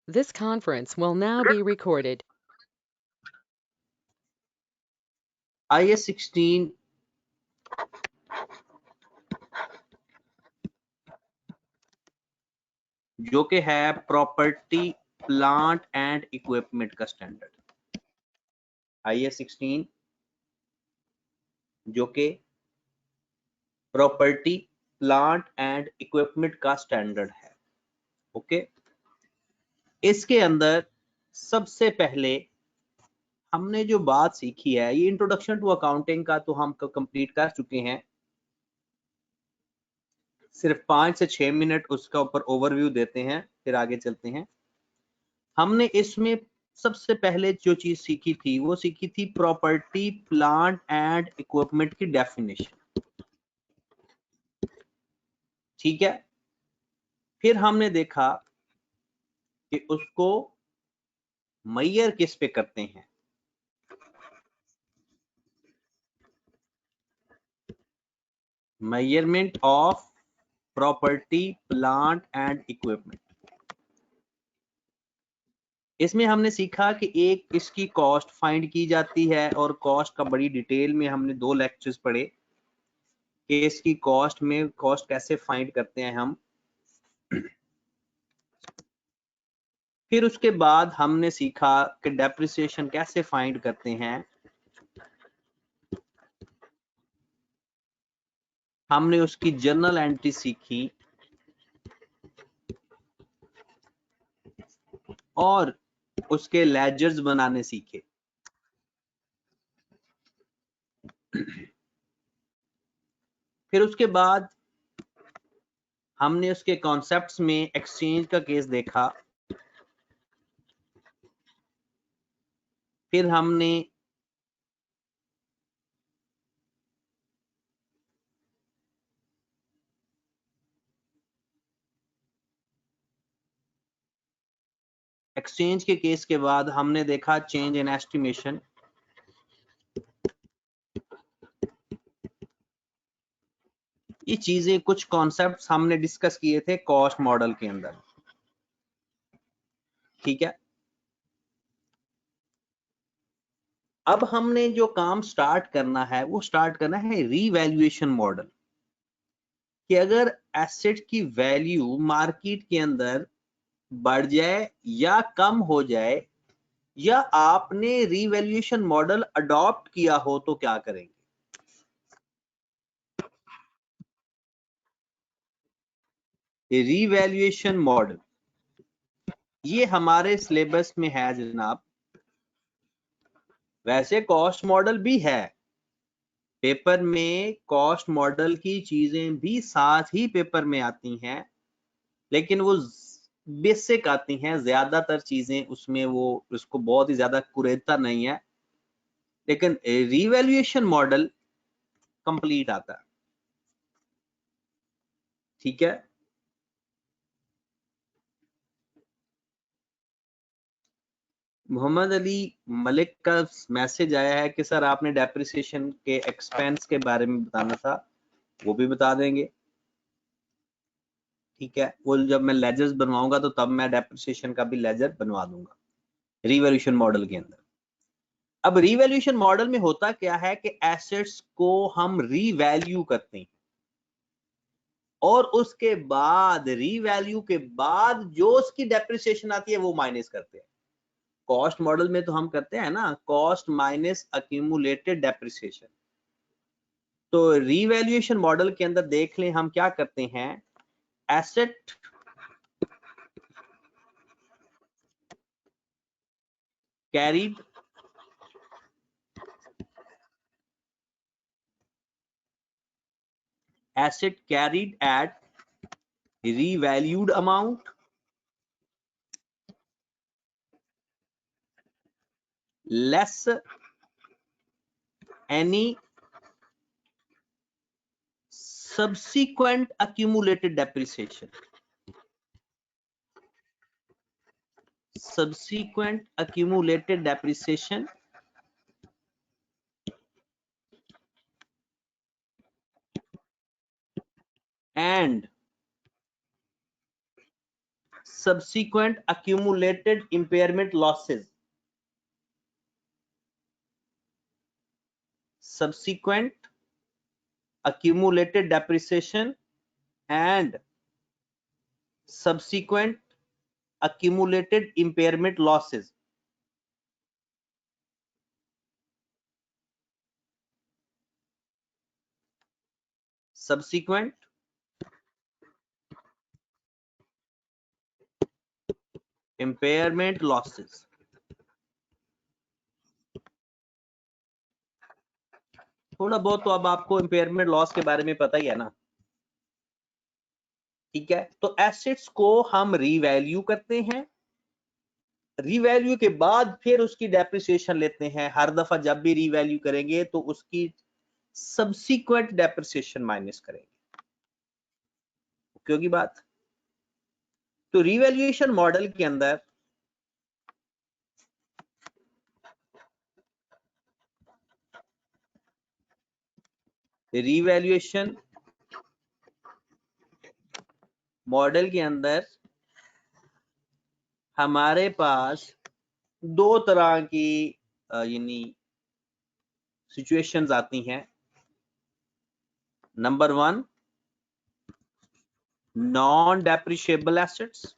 This conference will now be recorded. IS 16 जो कि है प्रॉपर्टी प्लांट एंड इक्विपमेंट का स्टैंडर्ड। IS 16 जो कि प्रॉपर्टी प्लांट एंड इक्विपमेंट का स्टैंडर्ड है। ओके, इसके अंदर सबसे पहले हमने जो बात सीखी है, ये इंट्रोडक्शन टू अकाउंटिंग का तो हम कंप्लीट कर चुके हैं। सिर्फ 5 से 6 मिनट उसका ऊपर ओवरव्यू देते हैं, फिर आगे चलते हैं। हमने इसमें सबसे पहले जो चीज सीखी थी वो सीखी थी प्रॉपर्टी प्लांट एंड इक्विपमेंट की डेफिनेशन। ठीक है, फिर हमने देखा कि उसको मेजर किस पे करते हैं। Measurement of property plant and equipment. इसमें हमने सीखा कि एक इसकी कॉस्ट फाइंड की जाती है, और कॉस्ट का बड़ी डिटेल में हमने 2 लेक्चर्स पढ़े कि इसकी कॉस्ट में कॉस्ट कैसे फाइंड करते हैं हम। फिर उसके बाद हमने सीखा कि डेप्रिसिएशन कैसे फाइंड करते हैं। हमने उसकी जर्नल एंट्री सीखी और उसके लेजर्स बनाने सीखे। फिर उसके बाद हमने उसके कॉन्सेप्ट्स में एक्सचेंज का केस देखा। फिर हमने एक्सचेंज के केस के बाद हमने देखा चेंज इन एस्टिमेशन। ये चीजें कुछ कॉन्सेप्ट्स हमने डिस्कस किए थे कॉस्ट मॉडल के अंदर। ठीक है, अब हमने जो काम स्टार्ट करना है वो स्टार्ट करना है रीवैल्यूएशन मॉडल, कि अगर एसेट की वैल्यू मार्केट के अंदर बढ़ जाए या कम हो जाए, या आपने रीवैल्यूएशन मॉडल अडॉप्ट किया हो तो क्या करेंगे। रीवैल्यूएशन मॉडल ये हमारे सिलेबस में है जनाब। वैसे कॉस्ट मॉडल भी है पेपर में, कॉस्ट मॉडल की चीजें भी साथ ही पेपर में आती हैं, लेकिन वो बेसिक आती हैं, ज्यादातर चीजें उसमें वो उसको बहुत ही ज्यादा कुरेदता नहीं है, लेकिन रीवैल्यूएशन मॉडल कंप्लीट आता है। ठीक है, मोहम्मद अली मलिक का मैसेज आया है कि सर आपने डेप्रिसिएशन के एक्सपेंस के बारे में बताना था, वो भी बता देंगे। ठीक है, वो जब मैं लेजर्स बनवाऊंगा तो तब मैं डेप्रिसिएशन का भी लेजर बनवा दूंगा रिवैल्यूएशन मॉडल के अंदर। अब रिवैल्यूएशन मॉडल में होता क्या है कि एसेट्स को हम रीवैल्यू करते हैं, और उसके बाद रीवैल्यू के बाद जो उसकी डेप्रिसिएशन आती है वो माइनस करते हैं। कॉस्ट मॉडल में तो हम करते हैं ना, कॉस्ट माइनस अक्यूमुलेटेड डेप्रिसिएशन। तो रीवैल्यूएशन मॉडल के अंदर देख लें हम क्या करते हैं। Asset carried at revalued amount less any subsequent accumulated depreciation and subsequent accumulated impairment losses, subsequent accumulated depreciation and subsequent accumulated impairment losses. Subsequent impairment losses. थोड़ा बहुत तो अब आपको इम्पेयरमेंट लॉस के बारे में पता ही है ना, ठीक है। तो एसेट्स को हम रीवैल्यू करते हैं, रीवैल्यू के बाद फिर उसकी डेप्रिसिएशन लेते हैं। हर दफा जब भी रीवैल्यू करेंगे तो उसकी सब्सिक्वेंट डेप्रिसिएशन माइनस करेंगे, क्योंकि बात। तो रीवैल्यूएशन मॉडल के अंदर रीवैल्यूएशन मॉडल के अंदर हमारे पास दो तरह की यानी सिचुएशंस आती हैं। Number 1, non depreciable assets,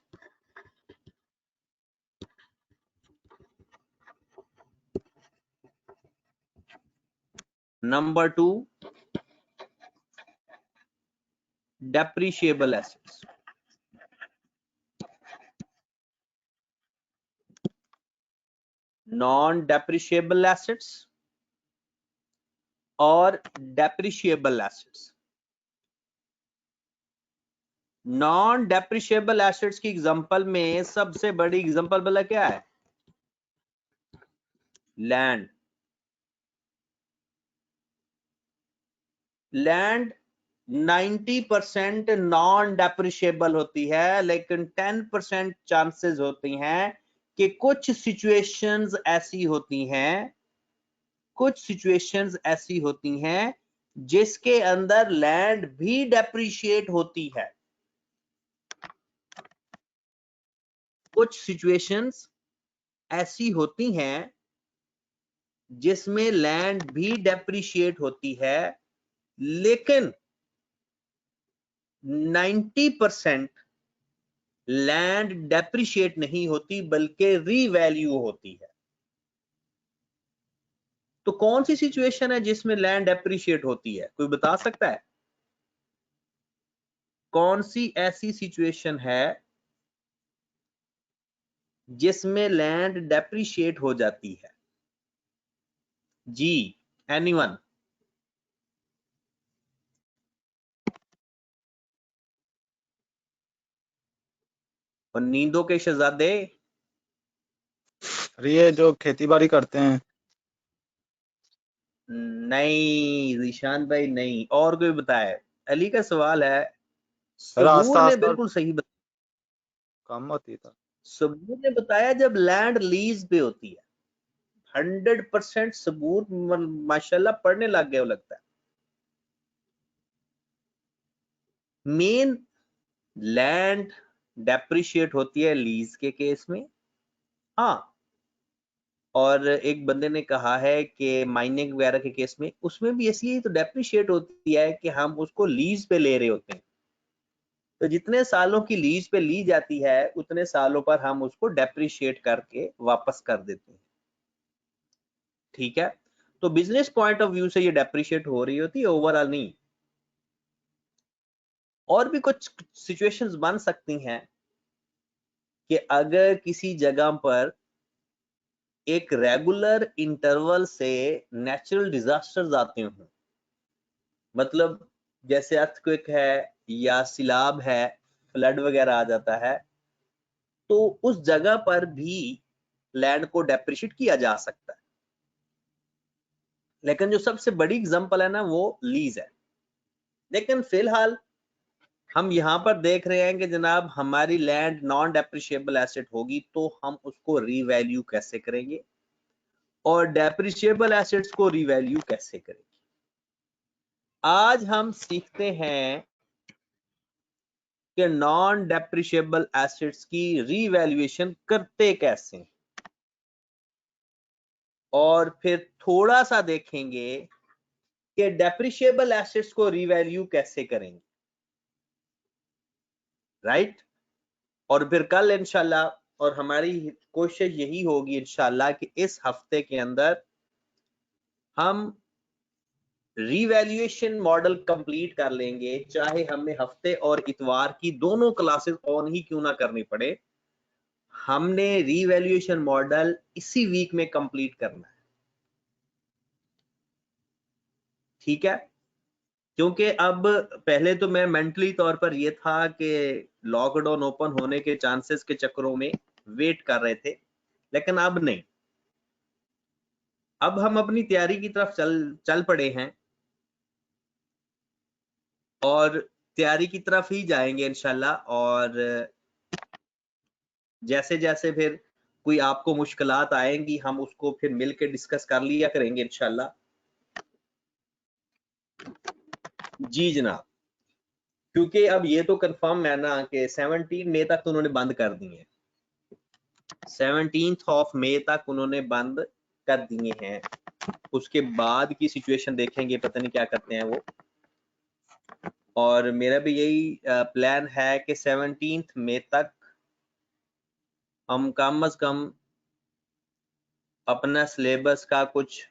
number 2, depreciable assets। Non depreciable assets और depreciable assets. Non depreciable assets की एग्जांपल में सबसे बड़ी एग्जांपल बोला क्या है? लैंड। लैंड 90% नॉन डेप्रिशिएबल होती है, लेकिन 10% चांसेस होती हैं कि कुछ सिचुएशंस ऐसी होती हैं, कुछ सिचुएशंस ऐसी होती हैं जिसके अंदर लैंड भी डेप्रिशिएट होती है। कुछ सिचुएशंस ऐसी होती हैं जिसमें लैंड भी डेप्रिशिएट होती है, लेकिन 90% लैंड डेप्रिशिएट नहीं होती बल्कि रीवैल्यू होती है। तो कौन सी सिचुएशन है जिसमें लैंड डेप्रिशिएट होती है? कोई बता सकता है? कौन सी ऐसी सिचुएशन है जिसमें लैंड डेप्रिशिएट हो जाती है? जी, एनीवन? और नींदों के शहजादे? ये जो खेती बाड़ी करते हैं। नहीं ज़ीशान भाई नहीं। और कोई बताए? अली का सवाल है। रास्ता सबूर ने आस्ता बिल्कुल सही बताया। कम होती था। सबूर ने बताया जब लैंड लीज पे होती है। 100% सबूर माशाल्लाह पढ़ने लग गए लगता है। मेन लैंड डेप्रिशिएट होती है लीज के केस में। हाँ, और एक बंदे ने कहा है कि माइनिंग वगैरह के केस में उसमें भी इसलिए तो डेप्रिशिएट होती है कि हम उसको लीज पे ले रहे होते हैं। तो जितने सालों की लीज पे ली जाती है उतने सालों पर हम उसको डेप्रिशिएट करके वापस कर देते हैं, ठीक है। तो बिजनेस पॉइंट ऑफ व्यू से ये डेप्रिशिएट हो रही होती है, ओवरऑल नहीं। और भी कुछ सिचुएशंस बन सकती हैं कि अगर किसी जगह पर एक रेगुलर इंटरवल से नेचुरल डिजास्टर्स आते हों, मतलब जैसे अर्थक्वेक है या सिलाब है, फ्लड वगैरह आ जाता है, तो उस जगह पर भी लैंड को डेप्रिशिएट किया जा सकता है। लेकिन जो सबसे बड़ी एग्जांपल है ना वो लीज है। लेकिन फिलहाल हम यहां पर देख रहे हैं कि जनाब हमारी लैंड नॉन डेप्रिशिएबल एसेट होगी तो हम उसको रीवैल्यू कैसे करेंगे और डेप्रिशिएबल एसेट्स को रीवैल्यू कैसे करेंगे। आज हम सीखते हैं कि नॉन डेप्रिशिएबल एसेट्स की रीवैल्यूएशन करते कैसे हैं, और फिर थोड़ा सा देखेंगे कि डेप्रिशिएबल एसेट्स को रीवैल्यू कैसे करेंगे, राइट। और फिर कल इंशाल्लाह, और हमारी कोशिश यही होगी इंशाल्लाह कि इस हफ्ते के अंदर हम रीवैल्यूएशन मॉडल कंप्लीट कर लेंगे, चाहे हमें हफ्ते और इतवार की दोनों क्लासेस ऑन ही क्यों ना करनी पड़े, हमने रीवैल्यूएशन मॉडल इसी वीक में कंप्लीट करना है, ठीक है। क्योंकि अब पहले तो मैं मेंटली तौर पर ये था कि लॉकडाउन ओपन होने के चांसेस के चक्करों में वेट कर रहे थे, लेकिन अब नहीं, अब हम अपनी तैयारी की तरफ चल पड़े हैं और तैयारी की तरफ ही जाएंगे इंशाल्लाह। और जैसे जैसे फिर कोई आपको मुश्किलात आएंगी हम उसको फिर मिलके डिस्कस कर लिया करेंगे इंशाल्लाह। जी जनाब, क्योंकि अब ये तो कंफर्म है ना कि 17 मई तक तो उन्होंने बंद कर दिए हैं, 17 मई तक उन्होंने बंद कर दिए हैं। उसके बाद की सिचुएशन देखेंगे, पता नहीं क्या करते हैं वो। और मेरा भी यही प्लान है कि 17 मई तक हम कम से कम अपना सिलेबस का कुछ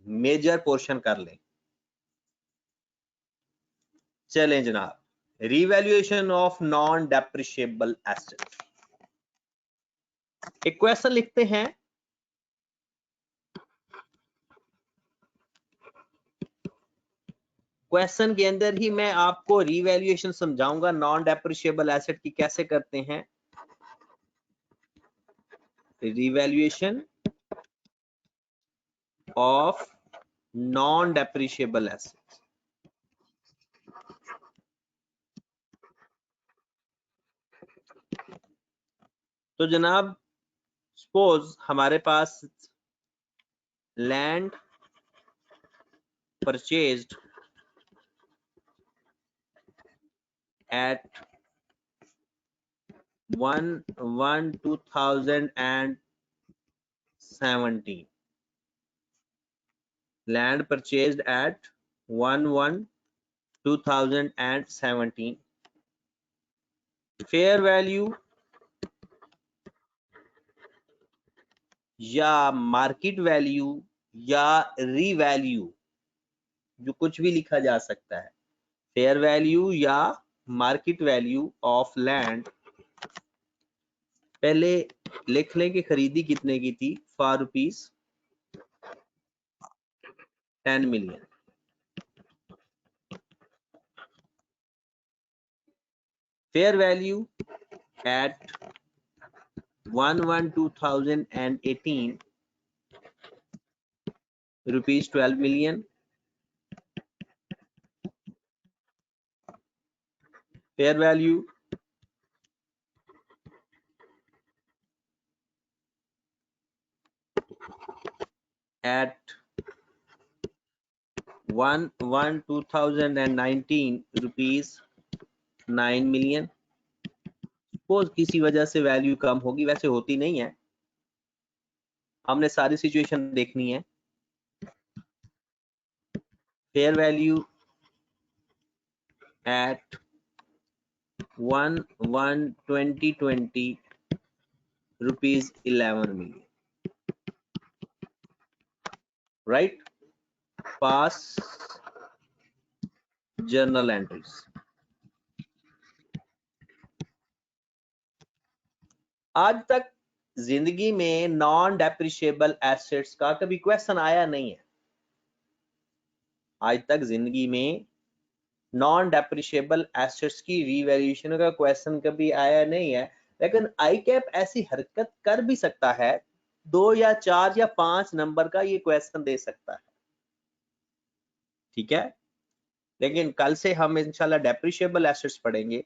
मेजर पोर्शन कर लें। चलें जनाब, revaluation of non depreciable asset. एक क्वेश्चन लिखते हैं, क्वेश्चन के अंदर ही मैं आपको रिवैल्यूएशन समझाऊंगा नॉन डेप्रिशिएबल एसेट की कैसे करते हैं। Revaluation of non depreciable asset. तो जनाब सपोज हमारे पास land purchased at 1/1/2017, land purchased at 1/1/2017, fair value या मार्केट वैल्यू या रीवैल्यू, जो कुछ भी लिखा जा सकता है, फेयर वैल्यू या मार्केट वैल्यू ऑफ लैंड। पहले लिख लें कि खरीदी कितने की थी, for ₹10 million। Fair value at 1/1/2018 ₹12 million। fair value at 1/1/2019 ₹9 million। Suppose किसी वजह से वैल्यू कम होगी, वैसे होती नहीं है, हमने सारी सिचुएशन देखनी है। Fair value at 1/1/2020 ₹11 million, right? Pass journal entries। आज तक जिंदगी में नॉन डेप्रिशिएबल एसेट्स का कभी क्वेश्चन आया नहीं है। आज तक जिंदगी में नॉन डेप्रिशिएबल एसेट्स की रीवैल्यूएशन का क्वेश्चन कभी आया नहीं है, लेकिन आईकैप ऐसी हरकत कर भी सकता है, 2 या 4 या 5 नंबर का ये क्वेश्चन दे सकता है, ठीक है। लेकिन कल से हम इंशाल्लाह डेप्रिशिएबल एसेट्स पढ़ेंगे,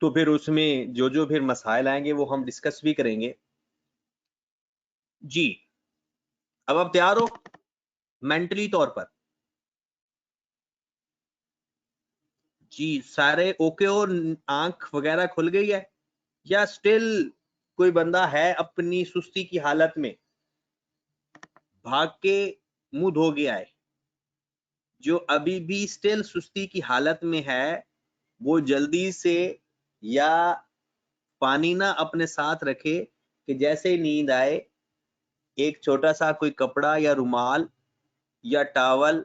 तो फिर उसमें जो जो फिर मसाइल आएंगे वो हम डिस्कस भी करेंगे। जी, अब आप तैयार हो मेंटली तौर पर? जी सारे ओके हो, आंख वगैरह खुल गई है, या स्टिल कोई बंदा है अपनी सुस्ती की हालत में भाग के मुंह धो गया है? जो अभी भी स्टिल सुस्ती की हालत में है वो जल्दी से या पानी ना अपने साथ रखे कि जैसे ही नींद आए एक छोटा सा कोई कपड़ा या रुमाल या टॉवल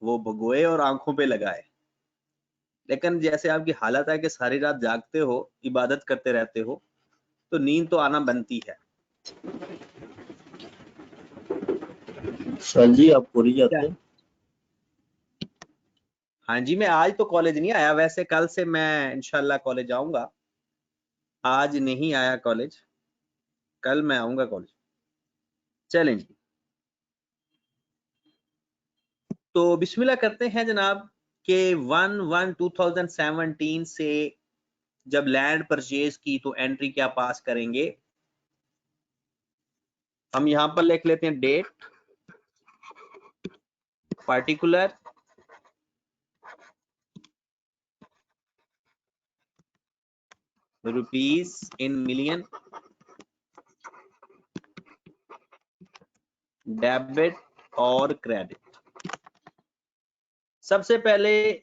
वो भगोए और आंखों पे लगाए। लेकिन जैसे आपकी हालत है कि सारी रात जागते हो, इबादत करते रहते हो, तो नींद तो आना बनती है। सर जी आप पूरी जाते हैं? हाँ जी, मैं आज तो कॉलेज नहीं आया, वैसे कल से मैं इंशाल्लाह कॉलेज आऊंगा। आज नहीं आया कॉलेज, कल मैं आऊंगा कॉलेज। चलें जी, तो बिस्मिल्लाह करते हैं जनाब कि 1/1/2017 से जब लैंड परचेज की तो एंट्री क्या पास करेंगे। हम यहां पर लिख लेते हैं date, particular, rupees in million, debit और क्रेडिट। सबसे पहले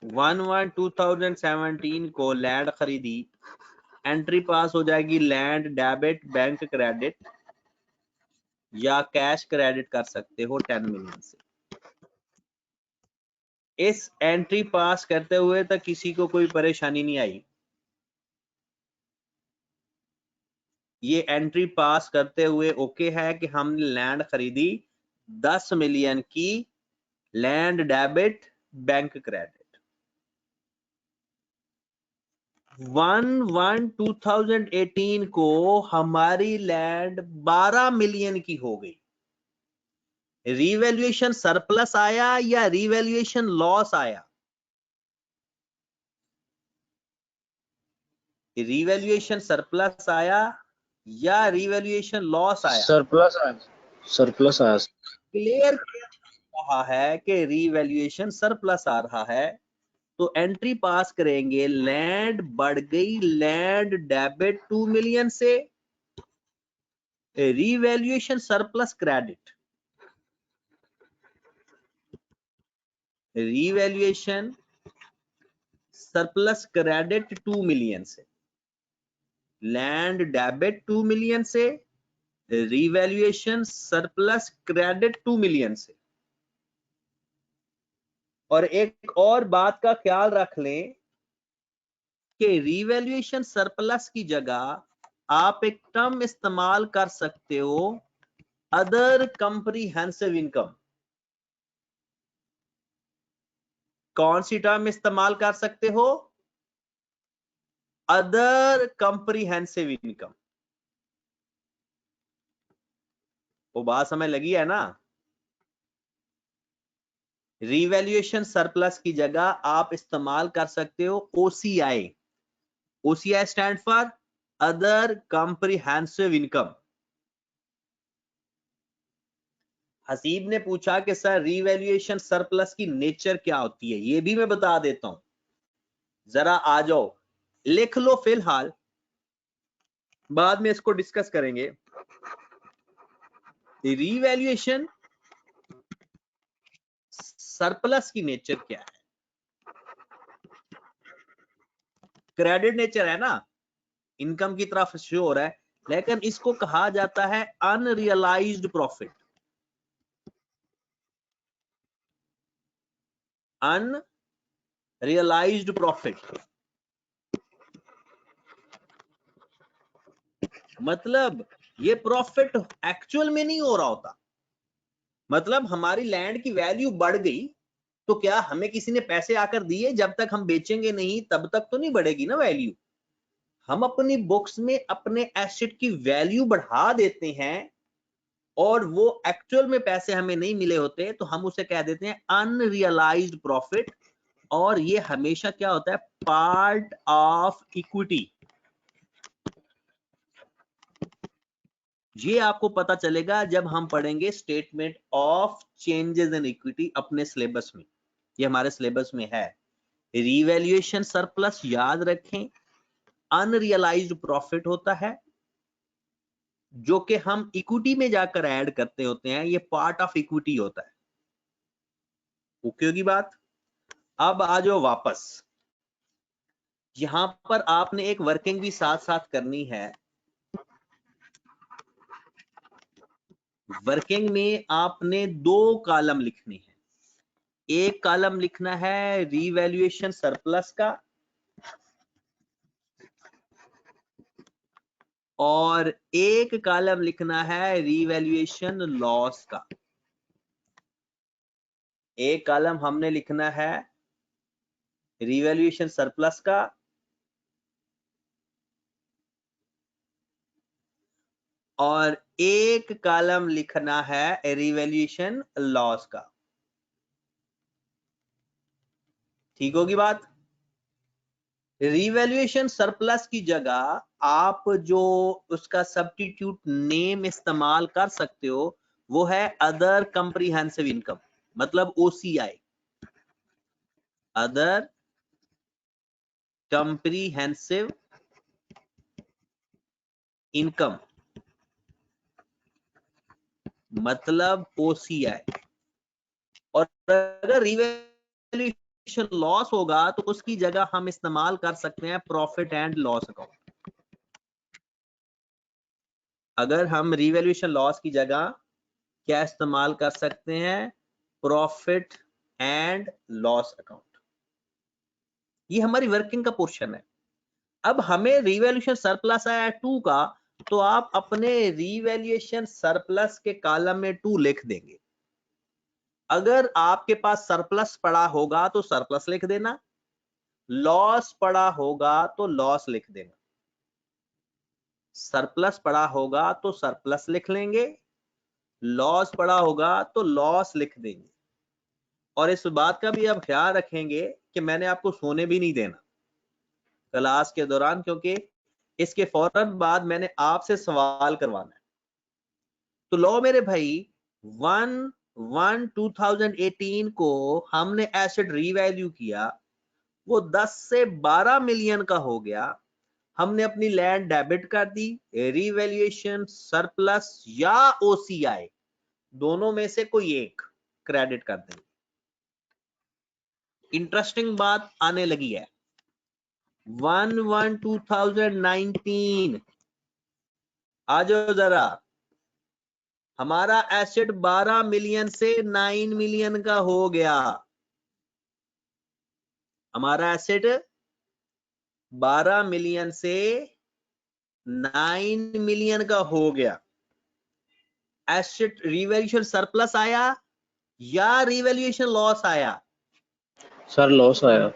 1/1/2017 को लैंड खरीदी, एंट्री पास हो जाएगी लैंड डेबिट बैंक क्रेडिट, या कैश क्रेडिट कर सकते हो 10 मिलियन से। इस एंट्री पास करते हुए तक किसी को कोई परेशानी नहीं आई। ये एंट्री पास करते हुए ओके है कि हमने लैंड खरीदी 10 मिलियन की, लैंड डेबिट बैंक क्रेडिट। 1/1/2018 को हमारी लैंड 12 मिलियन की हो गई। रिवैल्यूएशन सरप्लस आया या रिवैल्यूएशन लॉस आया? रिवैल्यूएशन सरप्लस आया या रिवैल्यूएशन लॉस आया? सरप्लस आया, सरप्लस आया। क्लियर रहा है कि रिवैल्यूएशन सरप्लस आ रहा है, तो एंट्री पास करेंगे लैंड बढ़ गई, लैंड डेबिट 2 मिलियन से, revaluation surplus credit, revaluation surplus credit 2 million से, लैंड डेबिट 2 मिलियन से, रिवैल्यूएशन सरप्लस क्रेडिट 2 मिलियन से। और एक और बात का ख्याल रख लें कि रिवैल्यूएशन सरप्लस की जगह आप एक टर्म इस्तेमाल कर सकते हो, अदर कंप्रीहेंसिव इनकम। कौन सी टर्म इस्तेमाल कर सकते हो? Other comprehensive income. वो बात समझ लगी है ना? रिवैल्यूएशन सरप्लस की जगह आप इस्तेमाल कर सकते हो OCI. OCI stand for other comprehensive income. Haseeb ने पूछा कि सर रिवैल्यूएशन सरप्लस की नेचर क्या होती है, ये भी मैं बता देता हूं, जरा आ जाओ लिख लो फिलहाल, बाद में इसको डिस्कस करेंगे। रिवैल्यूएशन सरप्लस की नेचर क्या है? क्रेडिट नेचर है ना, इनकम की तरफ शो हो रहा है, लेकिन इसको कहा जाता है अनरियलाइज्ड प्रॉफिट। अनरियलाइज्ड प्रॉफिट मतलब ये प्रॉफिट एक्चुअल में नहीं हो रहा होता। मतलब हमारी लैंड की वैल्यू बढ़ गई, तो क्या हमें किसी ने पैसे आकर दिए? जब तक हम बेचेंगे नहीं तब तक तो नहीं बढ़ेगी ना वैल्यू। हम अपनी बुक्स में अपने एसेट की वैल्यू बढ़ा देते हैं और वो एक्चुअल में पैसे हमें नहीं मिले होते, तो हम उसे कह देते हैं अनरियलाइज्ड प्रॉफिट। और ये हमेशा क्या होता है? Part of equity. ये आपको पता चलेगा जब हम पढ़ेंगे statement of changes in equity अपने सिलेबस में। ये हमारे सिलेबस में है। रिवैल्यूएशन सरप्लस याद रखें अनरियलाइज्ड प्रॉफिट होता है जो कि हम इक्विटी में जाकर ऐड करते होते हैं, ये पार्ट ऑफ इक्विटी होता है। ओके होगी बात। अब आ जाओ वापस, यहां पर आपने एक वर्किंग भी साथ साथ करनी है। वर्किंग में आपने 2 कॉलम लिखने हैं। एक कॉलम लिखना है रीवैल्यूएशन सरप्लस का और एक कॉलम लिखना है रीवैल्यूएशन लॉस का। एक कॉलम हमने लिखना है रीवैल्यूएशन सरप्लस का और एक कॉलम लिखना है रिवैल्यूएशन लॉस का। ठीक होगी बात। रिवैल्यूएशन सरप्लस की जगह आप जो उसका सब्स्टिट्यूट नेम इस्तेमाल कर सकते हो वो है अदर कंप्रीहेंसिव इनकम, मतलब ओसीआई, अदर कंप्रीहेंसिव इनकम, मतलब ओसीआई। और अगर रिवैल्यूएशन लॉस होगा तो उसकी जगह हम इस्तेमाल कर सकते हैं प्रॉफिट एंड लॉस अकाउंट। अगर हम रिवैल्यूएशन लॉस की जगह क्या इस्तेमाल कर सकते हैं, प्रॉफिट एंड लॉस अकाउंट। ये हमारी वर्किंग का पोर्शन है। अब हमें रिवैल्यूएशन सरप्लस आया 2 का, तो आप अपने रिवैल्यूएशन सरप्लस के कॉलम में 2 लिख देंगे। अगर आपके पास सरप्लस पड़ा होगा तो सरप्लस लिख देना, लॉस पड़ा होगा तो लॉस लिख देना। सरप्लस पड़ा होगा तो सरप्लस लिख लेंगे, लॉस पड़ा होगा तो लॉस लिख देंगे। और इस बात का भी आप ख्याल रखेंगे कि मैंने आपको सोने भी नहीं देना क्लास के दौरान, क्योंकि इसके फौरन बाद मैंने आपसे सवाल करवाना है। तो लो मेरे भाई 1/1/2018 को हमने एसेट रीवैल्यू किया, वो 10 से 12 मिलियन का हो गया। हमने अपनी लैंड डेबिट कर दी, रीवैल्यूएशन सरप्लस या ओसीआई दोनों में से कोई एक क्रेडिट कर देंगे। इंटरेस्टिंग बात आने लगी है। 1/1/2019 आ जाओ जरा, हमारा एसेट 12 मिलियन से 9 मिलियन का हो गया। हमारा एसेट 12 मिलियन से 9 मिलियन का हो गया। एसेट रिवैल्यूएशन सरप्लस आया या रिवैल्यूएशन लॉस आया? सर लॉस आया।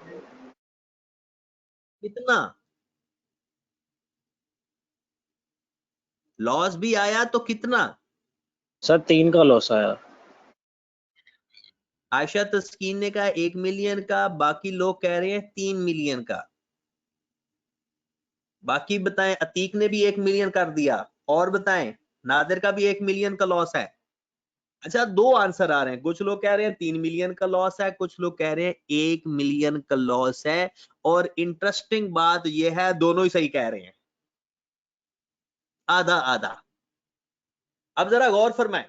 कितना? लॉस भी आया तो कितना? सर 3 का लॉस आया। आयशा तस्कीन ने कहा 1 मिलियन का, बाकी लोग कह रहे हैं 3 मिलियन का। बाकी बताएं, अतीक ने भी 1 मिलियन कर दिया, और बताएं नादिर का भी 1 मिलियन का लॉस है। अच्छा 2 आंसर आ रहे हैं, कुछ लोग कह रहे हैं 3 मिलियन का लॉस है, कुछ लोग कह रहे हैं 1 मिलियन का लॉस है। और इंटरेस्टिंग बात यह है दोनों ही सही कह रहे हैं, आधा आधा। अब जरा गौर फरमाएं,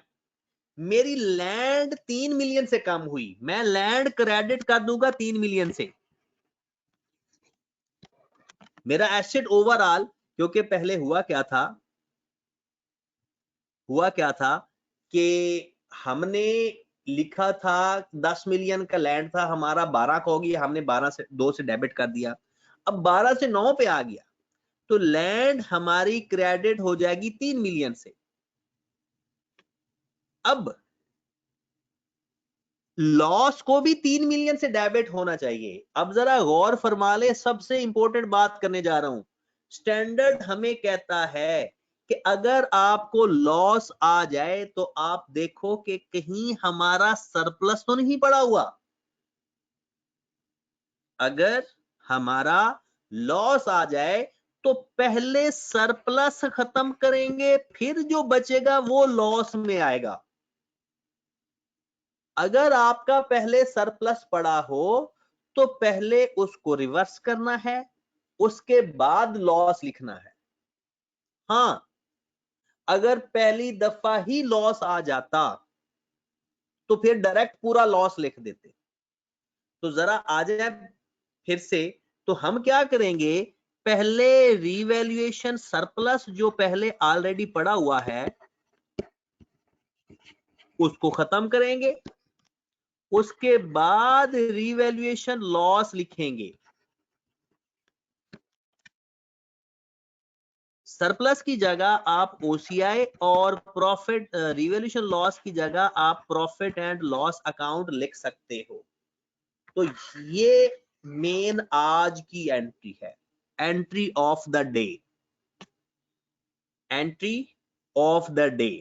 मेरी लैंड 3 मिलियन से कम हुई, मैं लैंड क्रेडिट कर दूंगा 3 मिलियन से। मेरा एसेट ओवरऑल, क्योंकि पहले हुआ क्या था कि हमने लिखा था 10 मिलियन का लैंड था हमारा, 12 का हो गया, हमने 12 से 2 से डेबिट कर दिया, अब 12 से 9 पे आ गया, तो लैंड हमारी क्रेडिट हो जाएगी 3 मिलियन से। अब लॉस को भी 3 मिलियन से डेबिट होना चाहिए। अब जरा गौर फरमा ले, सबसे इंपॉर्टेंट बात करने जा रहा हूं। स्टैंडर्ड हमें कहता है कि अगर आपको लॉस आ जाए तो आप देखो कि कहीं हमारा सरप्लस तो नहीं पड़ा हुआ। अगर हमारा लॉस आ जाए तो पहले सरप्लस खत्म करेंगे, फिर जो बचेगा वो लॉस में आएगा। अगर आपका पहले सरप्लस पड़ा हो तो पहले उसको रिवर्स करना है, उसके बाद लॉस लिखना है। हाँ, अगर पहली दफा ही लॉस आ जाता तो फिर डायरेक्ट पूरा लॉस लिख देते। तो जरा आ जाए फिर से, तो हम क्या करेंगे, पहले रिवैल्यूएशन सरप्लस जो पहले ऑलरेडी पड़ा हुआ है उसको खत्म करेंगे, उसके बाद रिवैल्यूएशन लॉस लिखेंगे। सरप्लस की जगह आप ओसीआई और प्रॉफिट, रिवैल्यूएशन लॉस की जगह आप प्रॉफिट एंड लॉस अकाउंट लिख सकते हो। तो ये मेन आज की एंट्री है, entry of the day, entry of the day.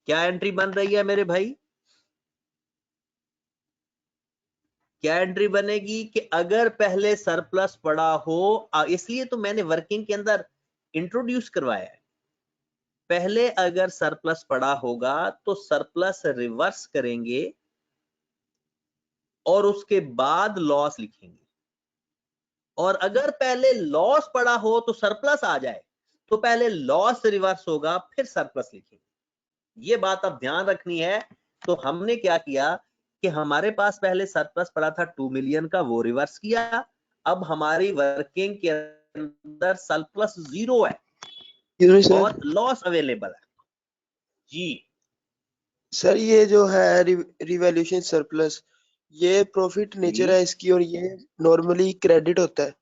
क्या एंट्री बन रही है मेरे भाई? क्या एंट्री बनेगी कि अगर पहले सरप्लस पड़ा हो, इसलिए तो मैंने वर्किंग के अंदर इंट्रोड्यूस करवाया है, पहले अगर सरप्लस पड़ा होगा तो सरप्लस रिवर्स करेंगे और उसके बाद लॉस लिखेंगे, और अगर पहले लॉस पड़ा हो तो सरप्लस आ जाए तो पहले लॉस रिवर्स होगा फिर सरप्लस लिखेंगे। ये बात अब ध्यान रखनी है। तो हमने क्या किया कि हमारे पास पहले सरप्लस पड़ा था 2 मिलियन का, वो रिवर्स किया। अब हमारी वर्किंग के अंदर सरप्लस 0 है सर और लॉस अवेलेबल है। जी सर ये जो है रिवैल्यूएशन सरप्लस, ये प्रॉफिट नेचर है इसकी और ये नॉर्मली क्रेडिट होता है।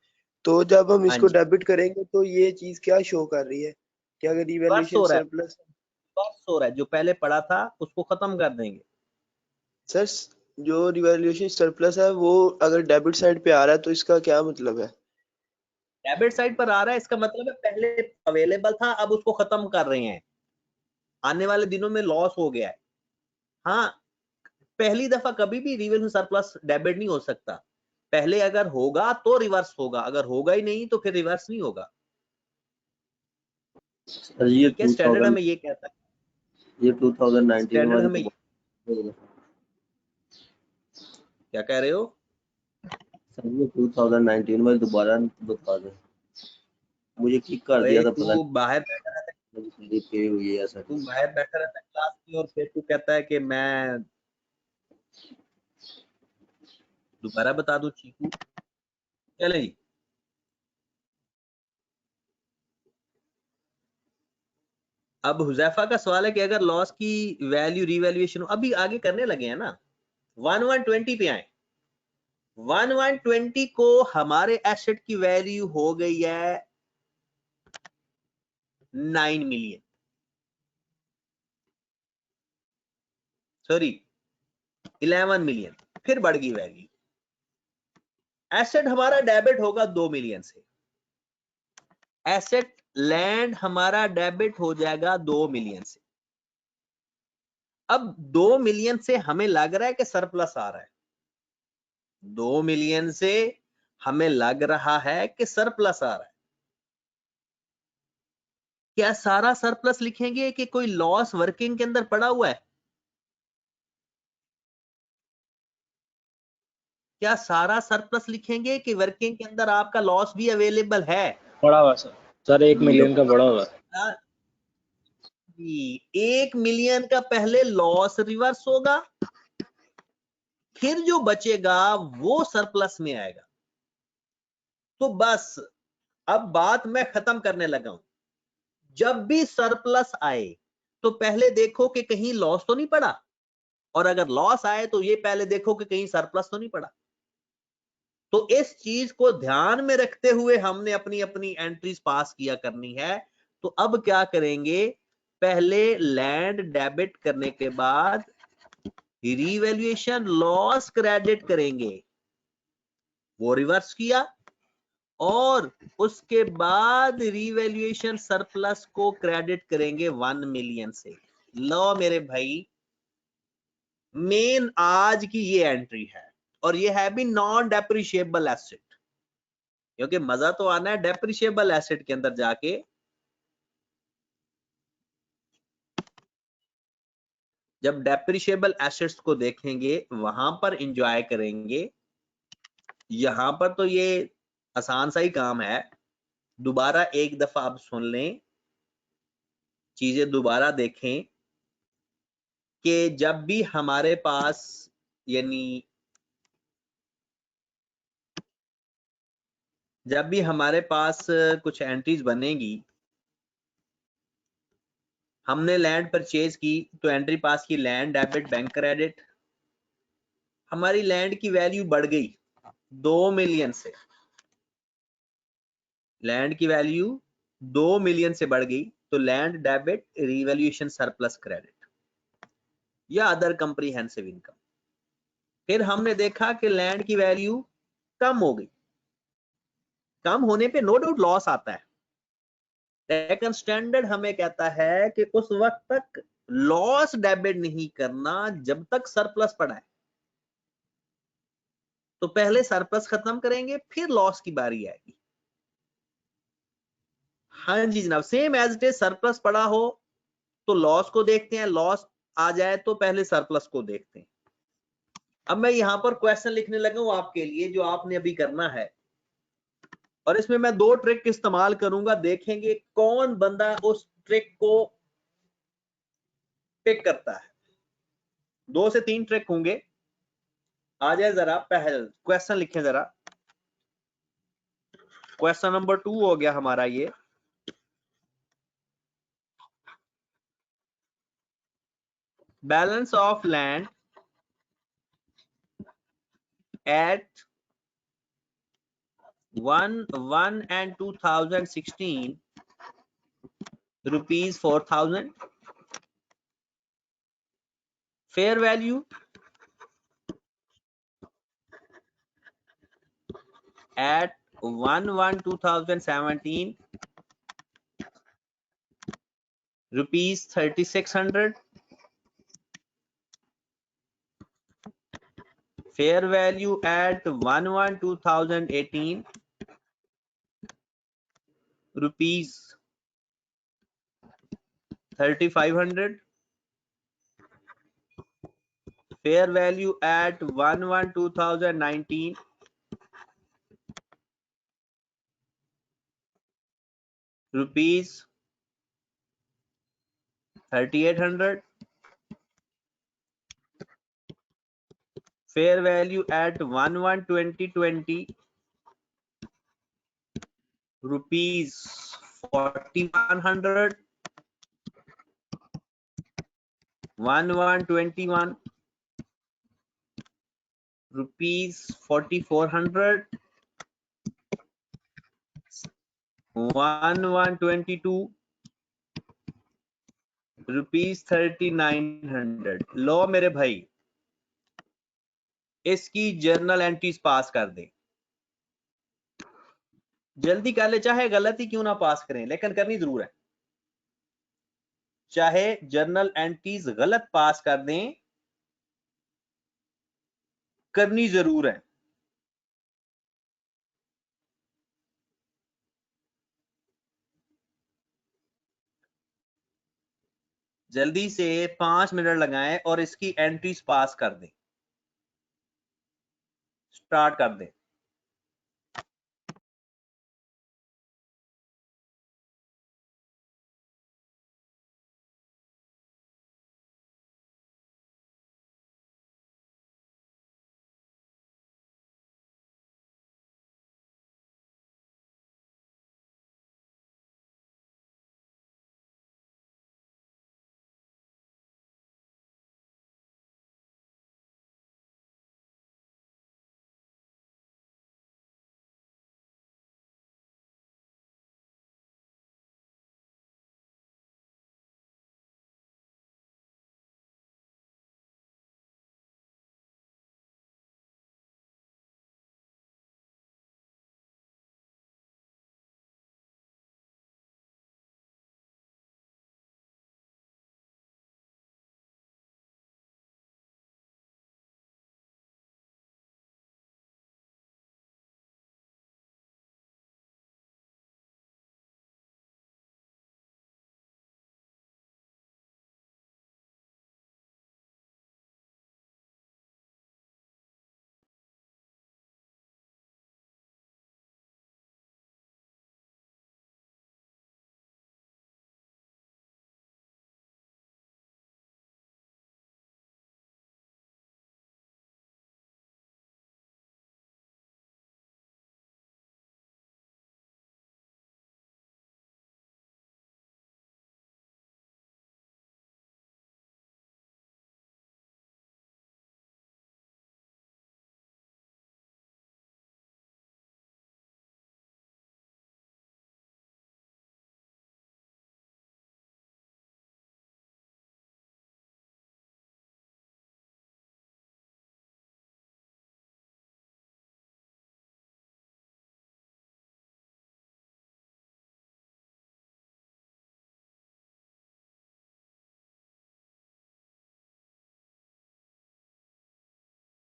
तो जब हम इसको डेबिट करेंगे तो ये चीज क्या शो कर रही है कि अगर रिवैल्यूएशन सरप्लस हो रहा है, जो पहले पड़ा था उसको खत्म कर देंगे। सर जो रिवैल्यूएशन सरप्लस है वो अगर डेबिट साइड पे आ रहा है तो इसका क्या मतलब है? डेबिट साइड पर आ रहा है, इसका मतलब है पहले अवेलेबल था, अब उसको खत्म कर रहे हैं, आने वाले दिनों में लॉस हो गया है। हाँ, पहली दफा कभी भी रिवैल्यूएशन सरप्लस डेबिट नहीं हो सकता, पहले अगर होगा तो रिवर्स होगा, अगर होगा ही नहीं तो फिर रिवर्स नहीं होगा। सर ये ठीक है, स्टैंडर्ड हमें ये कहता है, ये 2019 स्टैंडर्ड वाली हमें क्या कह रहे हो? सर ये 2019 में दोबारा बता दें, मुझे किक कर दिया था, पता तू बाहर बैठा रहता है, नहीं पे हुई है सर। तू बाहर बैठा रहता है क्लास में और फिर तू कहता है कि मैं दोबारा बता दूं चीकू। चले जी, अब हुजैफा का सवाल है कि अगर लॉस की वैल्यू रिवैल्यूएशन अभी आगे करने लगे हैं ना, 1120 पे आए, 1120 को हमारे एसेट की वैल्यू हो गई है 9 मिलियन, सॉरी 11 मिलियन, फिर बढ़ गई वैल्यू। एसेट हमारा डेबिट होगा 2 मिलियन से, एसेट लैंड हमारा डेबिट हो जाएगा 2 मिलियन से। अब 2 मिलियन से हमें लग रहा है कि सरप्लस आ रहा है, 2 मिलियन से हमें लग रहा है कि सरप्लस आ रहा है। क्या सारा सरप्लस लिखेंगे कि कोई लॉस वर्किंग के अंदर पड़ा हुआ है? क्या सारा सरप्लस लिखेंगे कि वर्किंग के अंदर आपका लॉस भी अवेलेबल है? पड़ा हुआ सर 1 मिलियन का पड़ा हुआ है। 1 मिलियन का पहले लॉस रिवर्स होगा, फिर जो बचेगा वो सरप्लस में आएगा। तो बस अब बात मैं खत्म करने लगा हूं। जब भी सरप्लस आए तो पहले देखो कि कहीं लॉस तो नहीं पड़ा, और अगर लॉस आए तो ये पहले देखो कि कहीं सरप्लस तो नहीं पड़ा। तो इस चीज को ध्यान में रखते हुए हमने अपनी अपनी एंट्रीज पास किया करनी है। तो अब क्या करेंगे, पहले लैंड डेबिट करने के बाद रिवैल्यूएशन लॉस क्रेडिट करेंगे, वो रिवर्स किया, और उसके बाद रिवैल्यूएशन सरप्लस को क्रेडिट करेंगे 1 मिलियन से। लो मेरे भाई, मेन आज की ये एंट्री है, और ये है भी नॉन डेप्रिशिएबल एसेट, क्योंकि मजा तो आना है डेप्रिशिएबल एसेट के अंदर जाके। जब डेप्रिशिएबल एसेट्स को देखेंगे वहां पर इंजॉय करेंगे। यहां पर तो ये आसान सा ही काम है, दोबारा एक दफा आप सुन लें, चीजें दोबारा देखें कि जब भी हमारे पास यानी जब भी हमारे पास कुछ एंट्रीज बनेगी, हमने लैंड परचेज की तो एंट्री पास की लैंड डेबिट बैंक क्रेडिट, हमारी लैंड की वैल्यू बढ़ गई 2 मिलियन से, लैंड की वैल्यू 2 मिलियन से बढ़ गई तो land debit revaluation surplus credit या अदर कंप्रीहेंसिव इनकम। फिर हमने देखा कि लैंड की वैल्यू कम हो गई, कम होने पे नो डाउट लॉस आता है, लेकिन स्टैंडर्ड हमें कहता है कि उस वक्त तक लॉस डेबिट नहीं करना जब तक सरप्लस पड़ा है। तो पहले सरप्लस खत्म करेंगे फिर लॉस की बारी आएगी। हाँ जी जनाब, same as it is, surplus पड़ा हो तो लॉस को देखते हैं, लॉस आ जाए तो पहले सरप्लस को देखते हैं। अब मैं यहां पर क्वेश्चन लिखने लगा हूं आपके लिए जो आपने अभी करना है, और इसमें मैं 2 ट्रिक इस्तेमाल करूंगा, देखेंगे कौन बंदा उस ट्रिक को पिक करता है। 2 से 3 ट्रिक होंगे। आ जाए जरा, पहले क्वेश्चन लिखें जरा। क्वेश्चन नंबर 2 हो गया हमारा ये। Balance of land at 1 and 2016 rupees 4,000, fair value at 1/1/2017 rupees 3,600, fair value at 1/1/2018 rupees 3,500, fair value at 1/1/2019 rupees 3,800, fair value at 1/1/2020 rupees 4,100, 1/1/21 rupees 4,400, 1/1/22 rupees 3,900। लो मेरे भाई, इसकी जर्नल एंट्रीज पास कर दे, जल्दी कर ले, चाहे गलत ही क्यों ना पास करें लेकिन करनी जरूर है। चाहे जर्नल एंट्रीज गलत पास कर दें, करनी जरूर है। जल्दी से 5 मिनट लगाएं और इसकी एंट्रीज पास कर दें, स्टार्ट कर दें।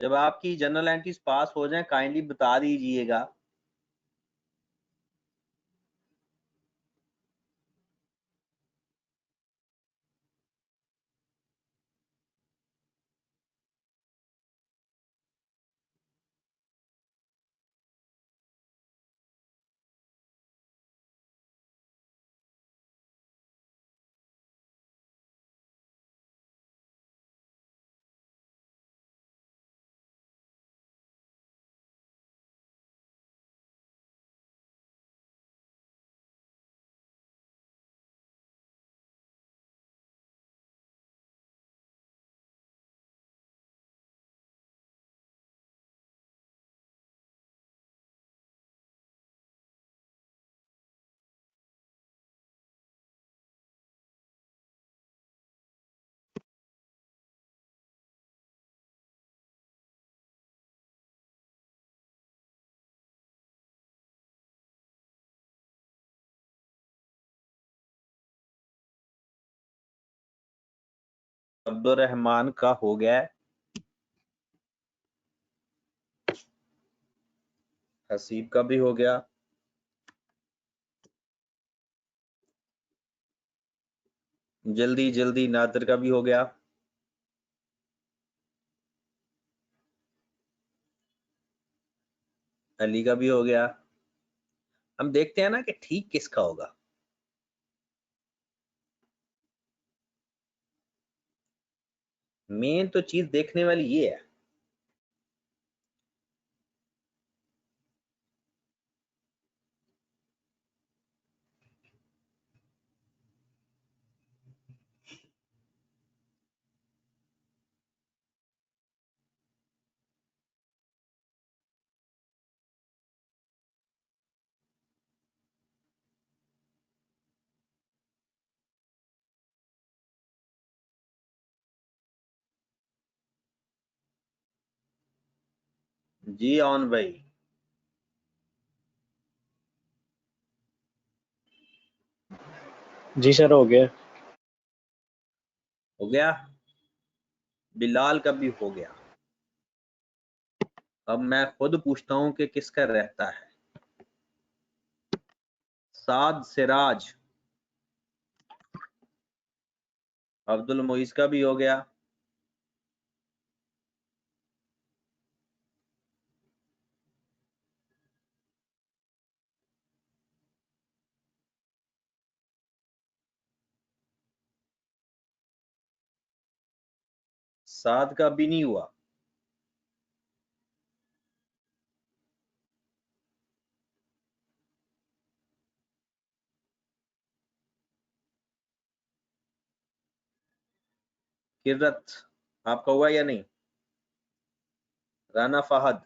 जब आपकी जनरल एंट्रीज पास हो जाएं काइंडली बता दीजिएगा। अब्दुल रहमान का हो गया, हसीब का भी हो गया, जल्दी जल्दी नादिर का भी हो गया, अली का भी हो गया। हम देखते हैं ना कि ठीक किसका होगा। मेन तो चीज देखने वाली ये है। जी ऑन भाई, जी सर हो गया। हो गया, बिलाल का भी हो गया। अब मैं खुद पूछता हूं कि किसका रहता है। साद सिराज, अब्दुल मोइस का भी हो गया, साद का भी नहीं हुआ। किरत आपका हुआ या नहीं? राना फहद,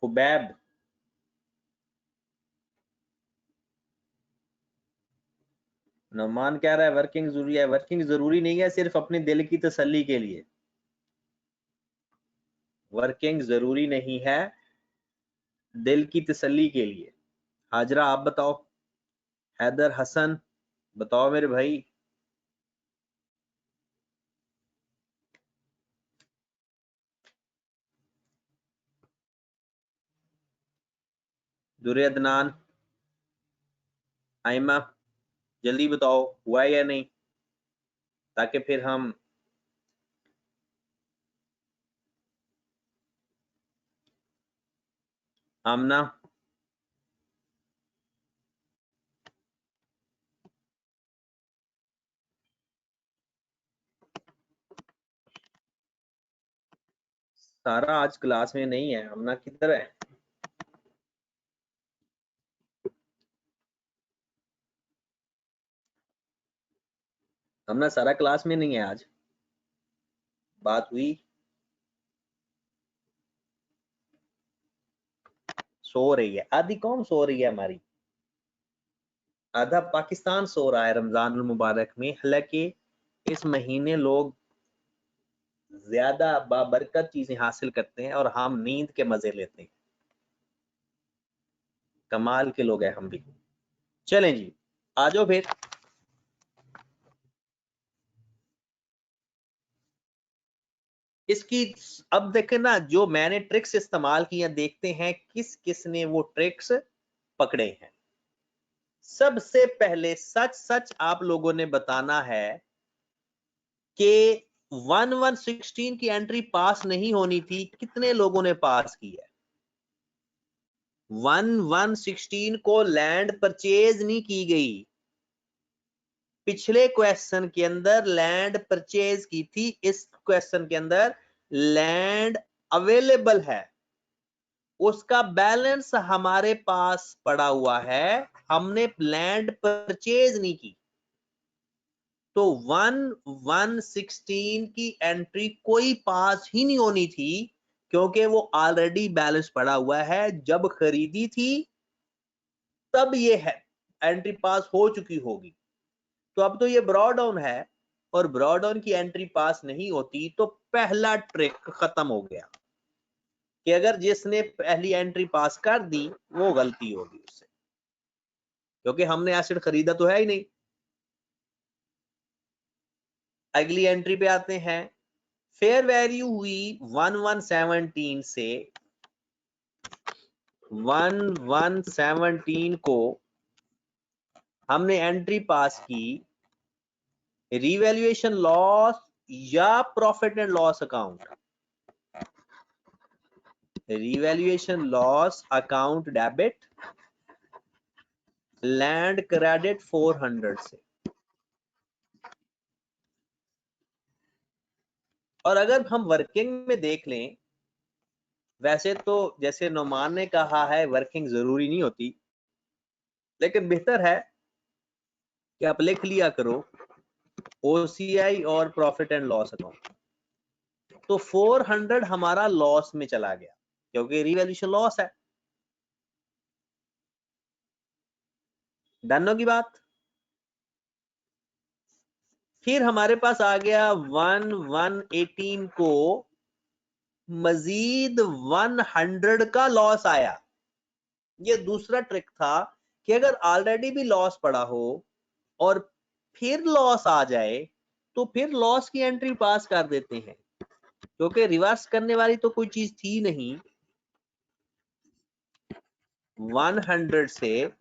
खुबैब, नमान कह रहा है वर्किंग जरूरी है। वर्किंग जरूरी नहीं है, सिर्फ अपने दिल की तसल्ली के लिए। वर्किंग जरूरी नहीं है, दिल की तसल्ली के लिए। हाजरा आप बताओ, हैदर हसन बताओ मेरे भाई। दुरे अदनान, आइमा जल्दी बताओ हुआ है या नहीं, ताकि फिर हम आमना, सारा आज क्लास में नहीं है। आमना किधर है? आमना सारा क्लास में नहीं है आज। बात हुई, सो रही है। आधी कौम सो रही है हमारी, आधा पाकिस्तान सो रहा है रमजान मुबारक में। हालांकि इस महीने लोग ज्यादा बाबरकत चीजें हासिल करते हैं और हम नींद के मजे लेते हैं। कमाल के लोग हैं हम भी। चलें जी, आ जाओ फिर। इसकी अब देखें ना, जो मैंने ट्रिक्स इस्तेमाल किया, देखते हैं किस किस ने वो ट्रिक्स पकड़े हैं। सबसे पहले सच सच आप लोगों ने बताना है कि 1116 की एंट्री पास नहीं होनी थी, कितने लोगों ने पास की है? 1116 को लैंड परचेज नहीं की गई। पिछले क्वेश्चन के अंदर लैंड परचेज की थी, इस क्वेश्चन के अंदर लैंड अवेलेबल है, उसका बैलेंस हमारे पास पड़ा हुआ है, हमने लैंड परचेज नहीं की। तो 1116 की एंट्री कोई पास ही नहीं होनी थी, क्योंकि वो ऑलरेडी बैलेंस पड़ा हुआ है। जब खरीदी थी तब ये है एंट्री पास हो चुकी होगी। तो अब तो ये ब्रॉड डाउन है और ब्रॉड डाउन की एंट्री पास नहीं होती, तो पहला ट्रिक खत्म हो गया कि अगर जिसने पहली एंट्री पास कर दी वो गलती होगी उससे, क्योंकि हमने एसेट खरीदा तो है ही नहीं। अगली एंट्री पे आते हैं। फेयर वैल्यू हुई 1117 से 1117 को हमने एंट्री पास की रिवैल्यूएशन लॉस या profit and loss account. Revaluation loss account debit, land credit 400 से। और अगर हम वर्किंग में देख लें, वैसे तो जैसे नोमान ने कहा है वर्किंग जरूरी नहीं होती, लेकिन बेहतर है कि आप लिख लिया करो ओसीआई और प्रॉफिट एंड लॉस अकाउंट। तो 400 हमारा लॉस में चला गया क्योंकि रिवैल्यूएशन लॉस है। डन होगी बात। फिर हमारे पास आ गया 1118 को मजीद 100 का लॉस आया। ये दूसरा ट्रिक था कि अगर ऑलरेडी भी लॉस पड़ा हो और फिर लॉस आ जाए तो फिर लॉस की एंट्री पास कर देते हैं, क्योंकि रिवर्स करने वाली तो कोई चीज थी नहीं। 100 से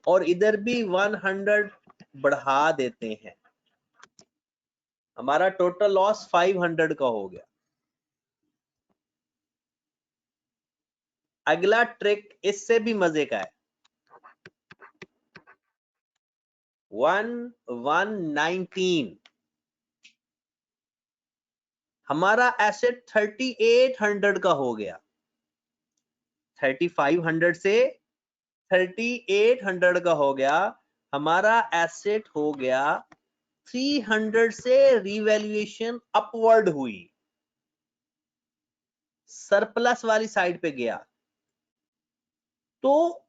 और इधर भी 100 बढ़ा देते हैं, हमारा टोटल लॉस 500 का हो गया। अगला ट्रिक इससे भी मजे का है। 1119 हमारा एसेट 3800 का हो गया। 3500 से 3800 का हो गया, हमारा एसेट हो गया 300 से रिवैल्यूएशन अपवर्ड हुई, सरप्लस वाली साइड पे गया। तो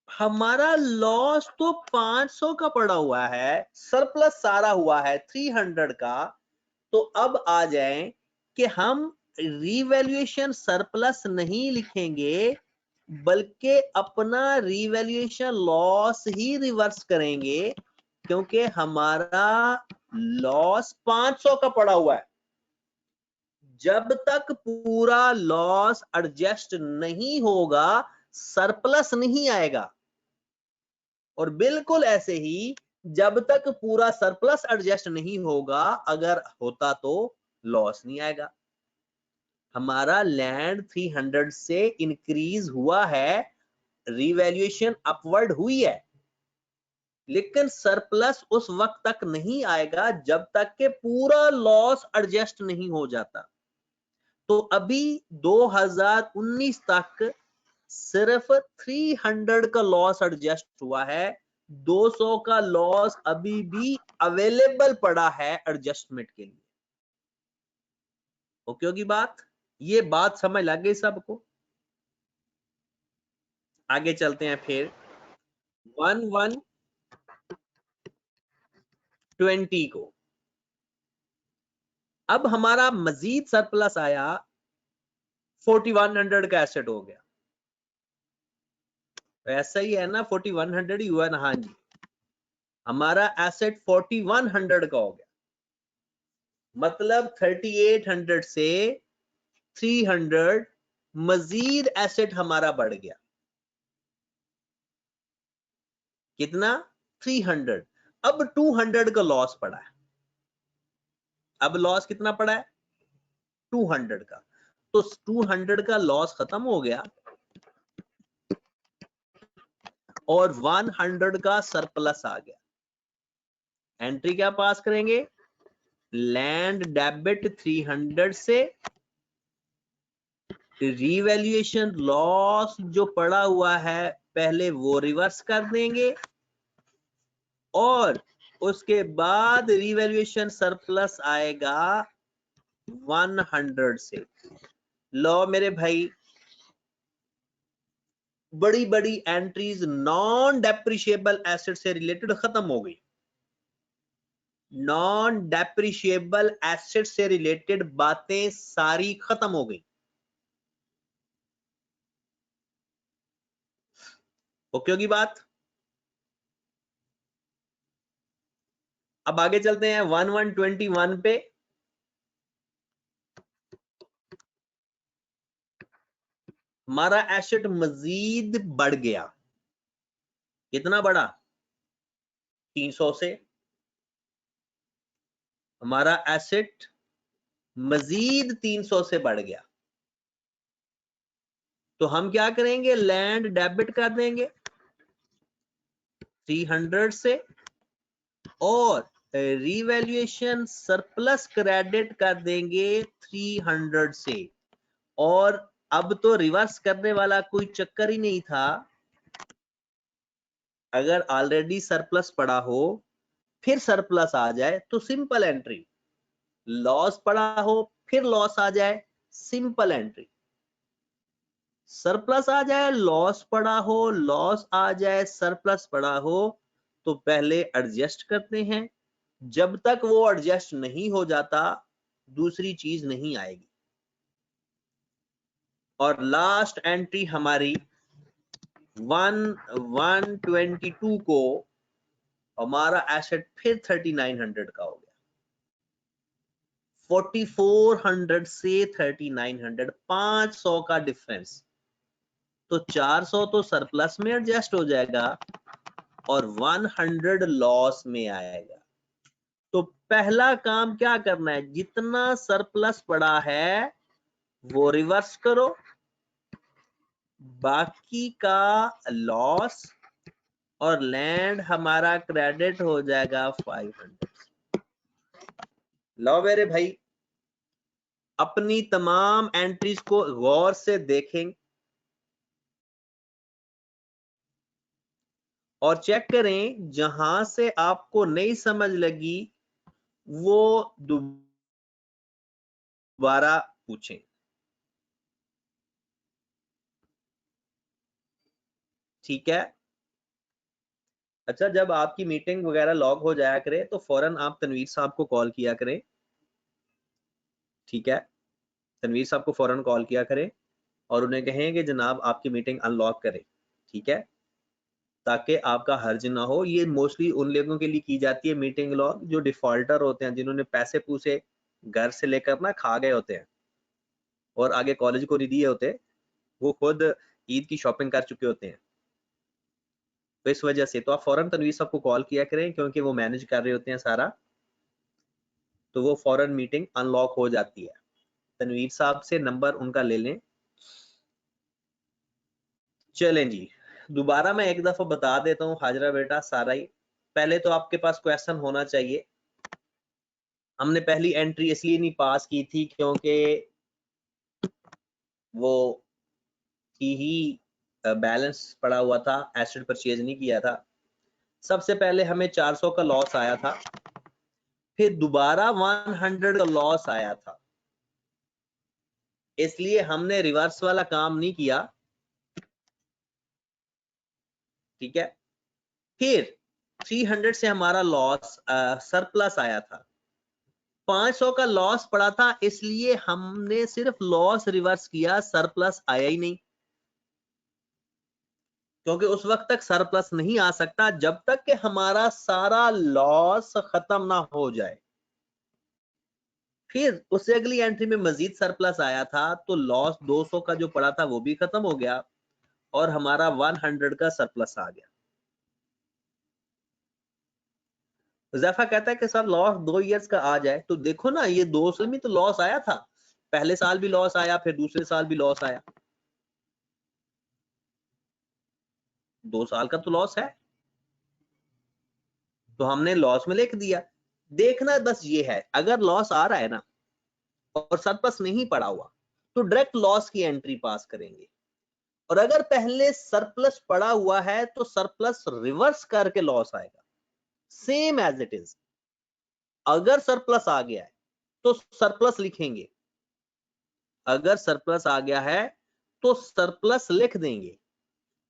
हमारा लॉस तो 500 का पड़ा हुआ है, सरप्लस सारा हुआ है 300 का। तो अब आ जाए कि हम रिवैल्यूएशन सरप्लस नहीं लिखेंगे, बल्कि अपना रिवैल्यूएशन लॉस ही रिवर्स करेंगे, क्योंकि हमारा लॉस 500 का पड़ा हुआ है। जब तक पूरा लॉस एडजस्ट नहीं होगा सरप्लस नहीं आएगा, और बिल्कुल ऐसे ही जब तक पूरा सरप्लस एडजस्ट नहीं होगा, अगर होता तो लॉस नहीं आएगा। हमारा लैंड 300 से इंक्रीज हुआ है, रिवैल्यूएशन अपवर्ड हुई है, लेकिन सरप्लस उस वक्त तक नहीं आएगा जब तक के पूरा लॉस एडजस्ट नहीं हो जाता। तो अभी 2019 तक सिर्फ 300 का लॉस एडजस्ट हुआ है, 200 का लॉस अभी भी अवेलेबल पड़ा है एडजस्टमेंट के लिए। ओके होगी बात? ये बात समझ लग गई सबको? आगे चलते हैं फिर 1120 को। अब हमारा मजीद सरप्लस आया, 4100 का एसेट हो गया। ऐसा ही है ना, 4100 ही हुआ ना? हाँ जी, हमारा एसेट 4100 का हो गया। मतलब 3800 से 300 मजीद एसेट हमारा बढ़ गया। कितना? 300। अब 200 का लॉस पड़ा है। अब लॉस कितना पड़ा है? 200 का। तो 200 का लॉस खत्म हो गया और 100 का सरप्लस आ गया। एंट्री क्या पास करेंगे? लैंड डेबिट 300 से रिवैल्यूएशन लॉस जो पड़ा हुआ है पहले वो रिवर्स कर देंगे और उसके बाद रिवैल्यूएशन सरप्लस आएगा 100 से। लो मेरे भाई, बड़ी बड़ी एंट्रीज नॉन डेप्रिशिएबल एसेट से रिलेटेड खत्म हो गई। नॉन डेप्रिशिएबल एसेट से रिलेटेड बातें सारी खत्म हो गई। ओके होगी बात? अब आगे चलते हैं 1121 पे। हमारा एसेट मजीद बढ़ गया। कितना बढ़ा? 300 से। हमारा एसेट मजीद 300 से बढ़ गया। तो हम क्या करेंगे? लैंड डेबिट कर देंगे 300 से और रिवैल्यूएशन सरप्लस क्रेडिट कर देंगे 300 से। और अब तो रिवर्स करने वाला कोई चक्कर ही नहीं था। अगर ऑलरेडी सरप्लस पड़ा हो फिर सरप्लस आ जाए तो सिंपल एंट्री, लॉस पड़ा हो फिर लॉस आ जाए सिंपल एंट्री, सरप्लस आ जाए लॉस पड़ा हो, लॉस आ जाए सरप्लस पड़ा हो तो पहले एडजस्ट करते हैं। जब तक वो एडजस्ट नहीं हो जाता दूसरी चीज नहीं आएगी। और लास्ट एंट्री हमारी 122 को हमारा एसेट फिर 3900 का हो गया। 4400 से 3900, 500 का डिफरेंस। तो 400 तो सरप्लस में एडजस्ट हो जाएगा और 100 लॉस में आएगा। तो पहला काम क्या करना है? जितना सरप्लस पड़ा है वो रिवर्स करो, बाकी का लॉस और लैंड हमारा क्रेडिट हो जाएगा 500। लो मेरे भाई, अपनी तमाम एंट्रीज को गौर से देखें और चेक करें। जहां से आपको नहीं समझ लगी वो दोबारा पूछें। ठीक है? अच्छा, जब आपकी मीटिंग वगैरह लॉग हो जाया करे तो फौरन आप तनवीर साहब को कॉल किया करें। ठीक है? तनवीर साहब को फौरन कॉल किया करें और उन्हें कहें कि जनाब आपकी मीटिंग अनलॉक करें। ठीक है? ताकि आपका हर्ज ना हो। ये मोस्टली उन लोगों के लिए की जाती है मीटिंग लॉग जो डिफॉल्टर होते हैं, जिन्होंने पैसे पूसे घर से लेकर ना खा गए होते हैं और आगे कॉलेज को नहीं दिए होते, वो खुद ईद की शॉपिंग कर चुके होते हैं। तो इस वजह से तो आप फौरन तनवीर साहब को कॉल किया करें क्योंकि वो मैनेज कर रहे होते हैं सारा, तो वो फौरन मीटिंग अनलॉक हो जाती है। तनवीर साहब से नंबर उनका ले लें। चलें जी, दोबारा मैं एक दफा बता देता हूँ हाजरा बेटा सारा ही। पहले तो आपके पास क्वेश्चन होना चाहिए। हमने पहली एंट्री इसलिए नहीं पास की थी क्योंकि वो की ही बैलेंस पड़ा हुआ था, एसेट परचेज नहीं किया था। सबसे पहले हमें 400 का लॉस आया था, फिर दोबारा 100 का लॉस आया था, इसलिए हमने रिवर्स वाला काम नहीं किया। ठीक है? फिर 300 से हमारा लॉस सरप्लस आया था, 500 का लॉस पड़ा था, इसलिए हमने सिर्फ लॉस रिवर्स किया, सरप्लस आया ही नहीं। क्योंकि उस वक्त तक सरप्लस नहीं आ सकता जब तक कि हमारा सारा लॉस खत्म ना हो जाए। फिर उससे अगली एंट्री में मजीद सरप्लस आया था, तो लॉस 200 का जो पड़ा था वो भी खत्म हो गया और हमारा 100 का सरप्लस आ गया। हुज़ैफा कहता है कि सर लॉस 2 इयर्स का आ जाए, तो देखो ना ये 2 साल में तो लॉस आया था, पहले साल भी लॉस आया, फिर दूसरे साल भी लॉस आया, 2 साल का तो लॉस है, तो हमने लॉस में लिख दिया। देखना बस ये है, अगर लॉस आ रहा है ना और सरप्लस नहीं पड़ा हुआ तो डायरेक्ट लॉस की एंट्री पास करेंगे, और अगर पहले सरप्लस पड़ा हुआ है तो सरप्लस रिवर्स करके लॉस आएगा, सेम एज इट इज। अगर सरप्लस आ गया है तो सरप्लस लिखेंगे, अगर सरप्लस आ गया है तो सरप्लस लिख देंगे,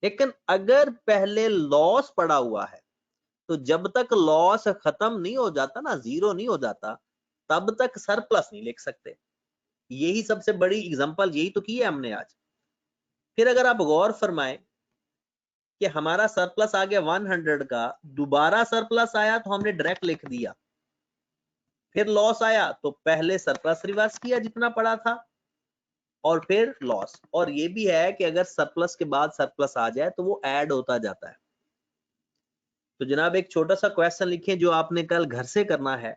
लेकिन अगर पहले लॉस पड़ा हुआ है तो जब तक लॉस खत्म नहीं हो जाता ना, जीरो नहीं हो जाता, तब तक सरप्लस नहीं लिख सकते। यही सबसे बड़ी एग्जांपल यही तो की है हमने आज। फिर अगर आप गौर फरमाएं कि हमारा सरप्लस आ गया 100 का, दोबारा सरप्लस आया तो हमने डायरेक्ट लिख दिया, फिर लॉस आया तो पहले सरप्लस रिवर्स किया जितना पड़ा था और फिर लॉस। और ये भी है कि अगर सरप्लस के बाद सरप्लस आ जाए तो वो ऐड होता जाता है। तो जनाब एक छोटा सा क्वेश्चन लिखें जो आपने कल घर से करना है,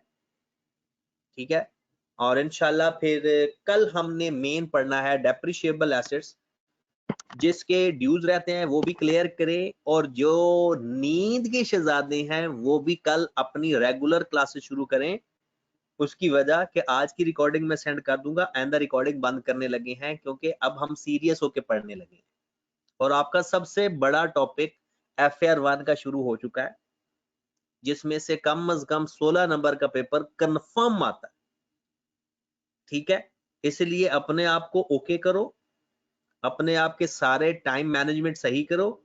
ठीक है, और इंशाल्लाह फिर कल हमने मेन पढ़ना है डेप्रिशिएबल एसेट्स, जिसके ड्यूज रहते हैं वो भी क्लियर करें, और जो नींद के शहजादे हैं वो भी कल अपनी रेगुलर क्लासेस शुरू करें। उसकी वजह कि आज की रिकॉर्डिंग में सेंड कर दूंगा, आइंदा रिकॉर्डिंग बंद करने लगे हैं क्योंकि अब हम सीरियस होकर पढ़ने लगे हैं, और आपका सबसे बड़ा टॉपिक FAR 1 का शुरू हो चुका है, जिसमें से कम अज कम 16 नंबर का पेपर कंफर्म आता है, ठीक है। इसलिए अपने आप को ओके करो, अपने आप के सारे टाइम मैनेजमेंट सही करो,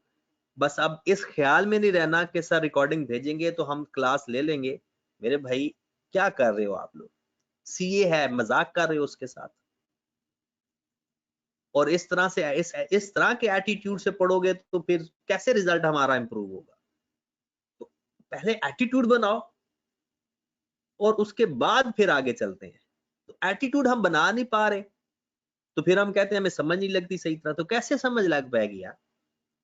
बस अब इस ख्याल में नहीं रहना कि सर रिकॉर्डिंग भेजेंगे तो हम क्लास ले लेंगे। मेरे भाई क्या कर रहे हो आप लोग, सीए है, मजाक कर रहे हो उसके साथ। और इस तरह से इस तरह के एटीट्यूड से पढ़ोगे तो फिर कैसे रिजल्ट हमारा इंप्रूव होगा। तो पहले एटीट्यूड बनाओ और उसके बाद फिर आगे चलते हैं। तो एटीट्यूड हम बना नहीं पा रहे तो फिर हम कहते हैं हमें समझ नहीं लगती सही तरह। तो कैसे समझ लग पाएगी यार,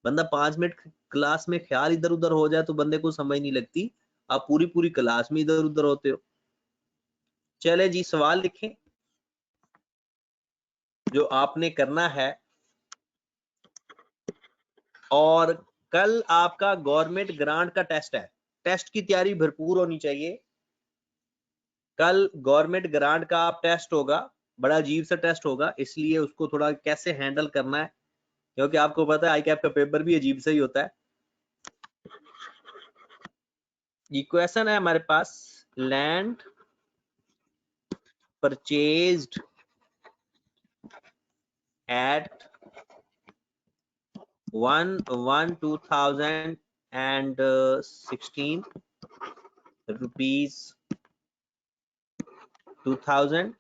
बंदा 5 मिनट क्लास में ख्याल इधर उधर हो जाए तो बंदे को समझ नहीं लगती, आप पूरी पूरी क्लास में इधर उधर होते हो। चले जी सवाल लिखें जो आपने करना है, और कल आपका गवर्नमेंट ग्रांट का टेस्ट है, टेस्ट की तैयारी भरपूर होनी चाहिए। कल गवर्नमेंट ग्रांट का आप टेस्ट होगा, बड़ा अजीब सा टेस्ट होगा, इसलिए उसको थोड़ा कैसे हैंडल करना है, क्योंकि आपको पता है ICAP का पेपर भी अजीब सा ही होता है। ये क्वेश्चन है हमारे पास, लैंड परचेज्ड एट 1/1/2016 rupees 2000,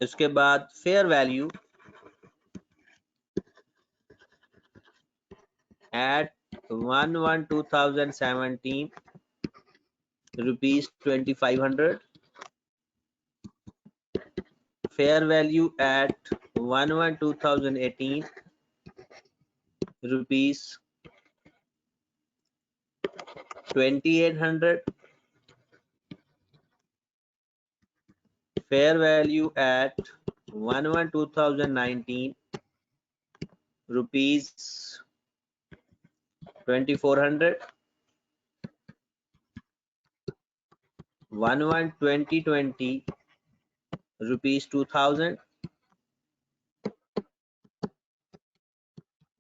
इसके बाद fair value at 1/1/2017 rupees 2500, fair value at 1/1/2018 rupees 2800, fair value at 1/1/2019 rupees 2400, 1/1/2020 rupees 2000,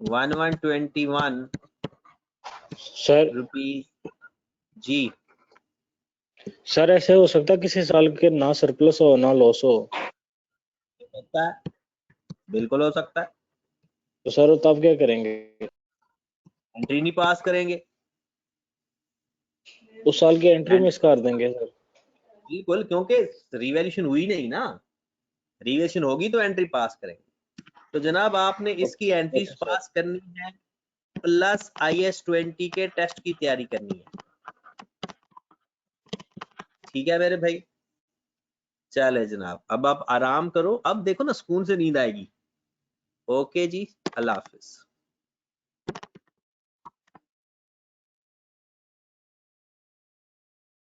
1/1/21 sir rupees. Ji sir ऐसे हो सकता है किसी साल के ना सरप्लस हो ना लॉस हो? सकता है, बिल्कुल हो सकता है। तो सर तब क्या करेंगे? एंट्री नहीं पास करेंगे, उस साल की एंट्री मिस कर देंगे सर। बिल्कुल, क्योंकि रिवैल्यूएशन हुई नहीं ना, रिवैल्यूएशन होगी तो एंट्री पास करेंगे। तो जनाब आपने इसकी एंट्री पास करनी है, प्लस IS 20 के टेस्ट की तैयारी करनी है। ठीक है मेरे भाई, चले जनाब, अब आप आराम करो, अब देखो ना सुकून से नींद आएगी। ओके जी, अल्लाह हाफिज।